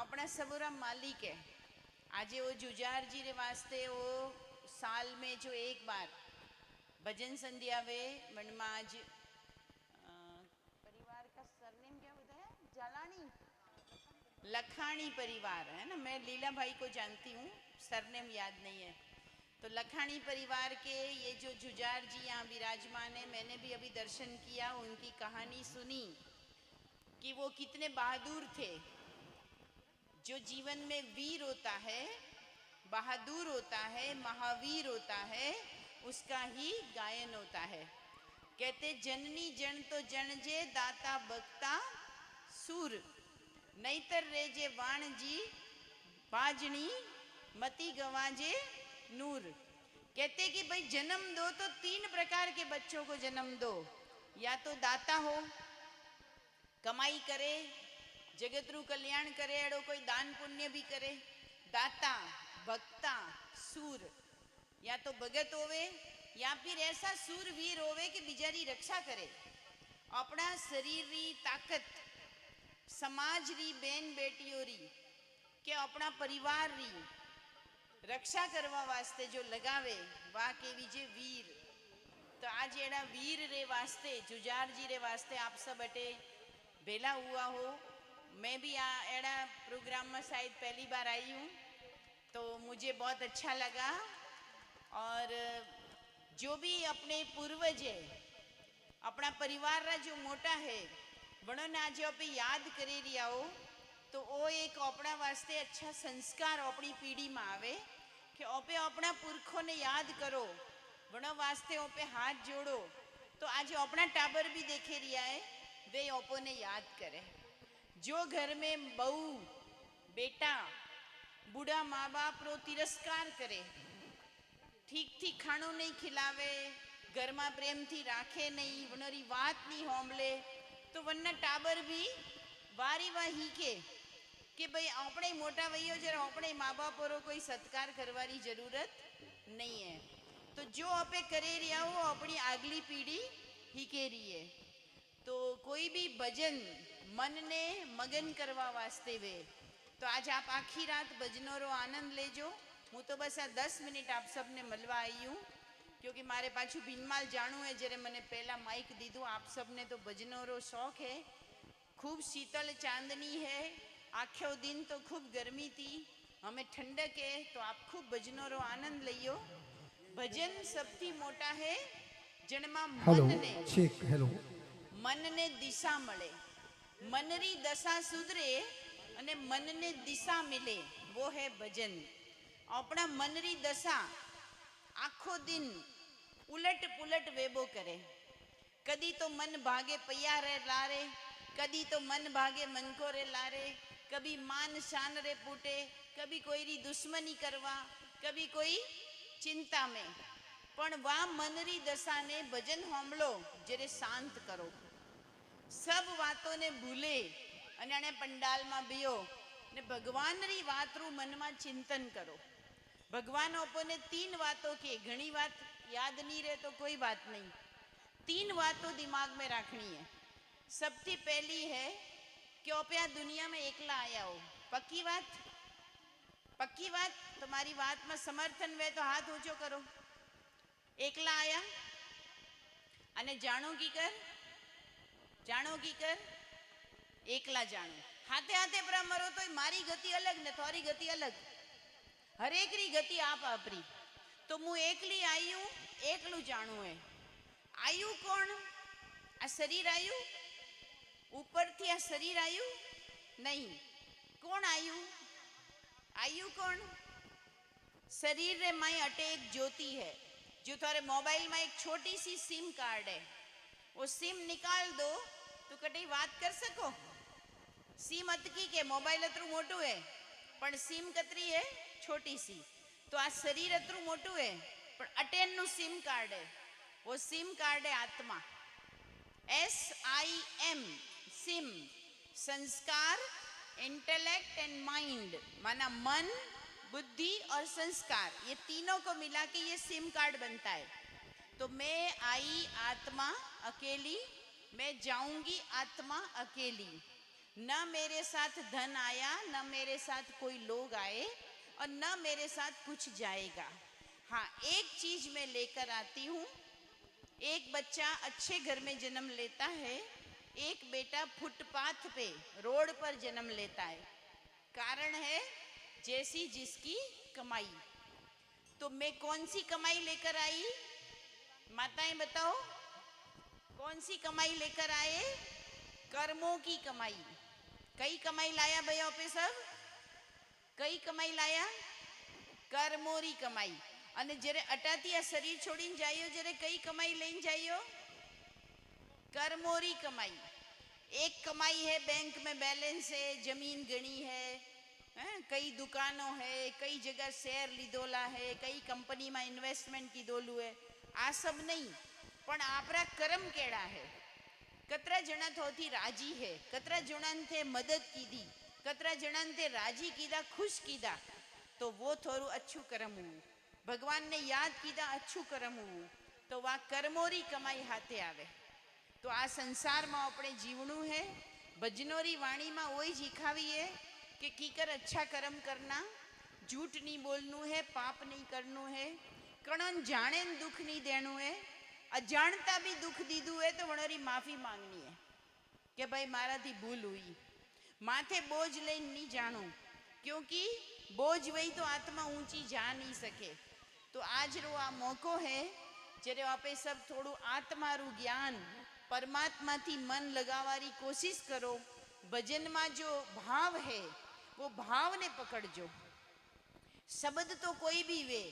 अपना सबूरा मालिक है। आज वो जुजार जी रे वास्ते वो साल में जो एक बार भजन संध्या वे मन में आज परिवार का सरनेम क्या होता है? जालानी लखानी परिवार है ना। मैं लीला भाई को जानती हूँ, सरनेम याद नहीं है। तो लखानी परिवार के ये जो जुजार जी यहाँ विराजमान है, मैंने भी अभी दर्शन किया, उनकी कहानी सुनी कि वो कितने बहादुर थे। जो जीवन में वीर होता है, बहादुर होता है, महावीर होता है, उसका ही गायन होता है। कहते जननी जन तो जन जे दाता बक्ता सूर, नैतर रेजे वाण जी बाजनी मती गवाजे नूर। कहते कि भाई जन्म दो तो 3 प्रकार के बच्चों को जन्म दो। या तो दाता हो, कमाई करे, जगतरू कल्याण करे, एड़ो कोई दान पुण्य भी करे, दाता, भक्ता, सूर। या तो भगत होवे या फिर ऐसा सूरवीर होवे कि बिचारी रक्षा करे, अपना शरीर री ताकत, समाज री बेन बेटियों री के अपना परिवार री रक्षा करवा वास्ते जो लगावे, वाह के विजय वीर। तो आज एड़ा वीर रे वास्ते, जुजार जी रे वास्ते आप सब अटे भेला हुआ हो। मैं भी एड़ा प्रोग्राम में शायद पहली बार आई हूँ, तो मुझे बहुत अच्छा लगा। और जो भी अपने पूर्वज है, अपना परिवार रा जो मोटा है, वणो ने आज आप याद करी रिया हो, तो वो एक अपना वास्ते अच्छा संस्कार अपनी पीढ़ी में आवे कि आपे अपना पुरखों ने याद करो, वणो वास्ते आपे हाथ जोड़ो। तो आज अपना टाबर भी देखे रिया है, वे ओपो ने याद करे। जो घर में बहू बेटा बूढ़ा माँ बाप रो तिरस्कार करे, ठीक ठीक खाणो नहीं खिलावे, घर में प्रेम थी राखे नहीं, वनरी बात नहीं होमले, तो वन्ना टाबर भी वारी वाही के भाई अपने मोटा वही जरा अपने माँ बाप रो कोई सत्कार करवारी जरूरत नहीं है। तो जो आपे करे रिया हो अपनी आगली पीढ़ी ही के रही है। तो कोई भी भजन मन ने मगन करवा वास्ते वे, तो आज आप आखी रात भजनों रो आनंद लेजो। हूँ तो बस आ 10 मिनिट आप सबने मलवा आई हूँ, क्योंकि मारे पाछू भीनमाल जाणू है, जरे मैंने पहला माइक दीधु। आप सबने तो भजनों रो शौक है। खूब शीतल चांदनी है, आखो दिन तो खूब गर्मी थी, हमें ठंडक है, तो आप खूब भजनों रो आनंद लियो। भजन सबथी मोटा है जनमा मन ने हेलो मन ने दिशा मळे, मन री दशा सुधरे अने मन ने दिशा मिले, वो है भजन। अपना मन री दशा आखो दिन उलट पुलट वेबो करे। कदी तो मन भागे पैया रे लारे, कदी तो मन भागे मन को रे लारे, कभी मान शान रे पूटे, कभी कोई री दुश्मनी करवा, कभी कोई चिंता में। पण वा मनरी दशा ने भजन होमलो जरे शांत करो, सब बातों ने भूले अने पंडाल में बियो ने भगवान री बात रू मन में चिंतन करो। भगवान अपने 3 बातों के, घनी बात याद नहीं रहे तो कोई बात नहीं, 3 बातों दिमाग में रखनी है। सबसे पहली है कि आप दुनिया में एकला आया हो। पक्की बात? पक्की बात? तुम्हारी बात में समर्थन वे तो हाथ ऊंचो करो। एकला आया अने जाणो की कर, जाणो की कर, एकला जाणो। हाथे हाथे पर मरो तो मारी गति अलग ने थोड़ी गति अलग, हर एक री गति आप आपरी। तो मु एकली आई हूँ, एकलू जाणू है। आयु कौन? आ शरीर आयु, ऊपर थी आ शरीर आयु नहीं। कौन आयु? आयु कौन? शरीर रे माई अटे एक ज्योति है। जो थारे मोबाइल में एक छोटी सी सिम कार्ड है, वो सिम निकाल दो तो कटी बात कर सको। सिम अतकी के मोबाइल अतरू मोटू है, पण सिम कतरी है? छोटी सी। तो आ शरीर अतरू मोटू है, पण अटेन नु सिम कार्ड है। वो सिम कार्ड है आत्मा, SIM, सिम। संस्कार, इंटेलेक्ट एंड माइंड, माना मन, बुद्धि और संस्कार, ये तीनों को मिला के ये सिम कार्ड बनता है। तो मैं आई आत्मा अकेली, मैं जाऊंगी आत्मा अकेली। न मेरे साथ धन आया, न मेरे साथ कोई लोग आए, और न मेरे साथ कुछ जाएगा। हाँ, एक चीज मैं लेकर आती हूँ। एक बच्चा अच्छे घर में जन्म लेता है, एक बेटा फुटपाथ पे, रोड पर जन्म लेता है। कारण है जैसी जिसकी कमाई। तो मैं कौन सी कमाई लेकर आई? माताएं बताओ, कौन सी कमाई लेकर आए? कर्मों की कमाई। कई कमाई लाया भैया पे सब? कई कमाई लाया? कर्मोरी कमाई। અને જ્યારે અટાથી આ શરીર છોડીને જાયો, જ્યારે કઈ કમાઈ લઈને જાયો? कर्मोरी कमाई। एक कमाई है बैंक में बैलेंस है, जमीन गणी है, कई दुकानों है, कई जगह शेयर लीधोला है, कई कंपनी में इन्वेस्टमेंट कीधोलू है। आ सब नहीं, पण आपरा कर्म केड़ा है? कतरा जणा थोथी राजी है, कतरा जणा थे मदद कीधी, कतरा जणा थे राजी कीधा, खुश कीधा, तो वो थोड़ू अच्छू कर्म हुआ। भगवान ने याद कीधा, अच्छू कर्म हुआ, तो वह कर्मोरी कमाई हाथे आवे। तो आ संसार में अपने जीवणु है। भजनोरी वाणी में वही जीखावी है कि कीकर अच्छा कर्म करना, झूठ नहीं बोलनु है, पाप नहीं करनु है, कणन जाने दुख नहीं देनु है, अजाणता भी दुख दीधु है तो वणोरी माफी मांगनी है कि भाई मारा थी भूल हुई। माथे बोझ ले नहीं जाणू, क्योंकि बोझ वही तो आत्मा ऊंची जा नहीं सके। तो आज रो आ मौको है जरे आपे सब थोड़ू आत्मारू ज्ञान, परमात्मा थी मन लगावारी कोशिश करो। भजन में जो भाव है वो भाव ने पकड़जो। शब्द तो कोई भी वे,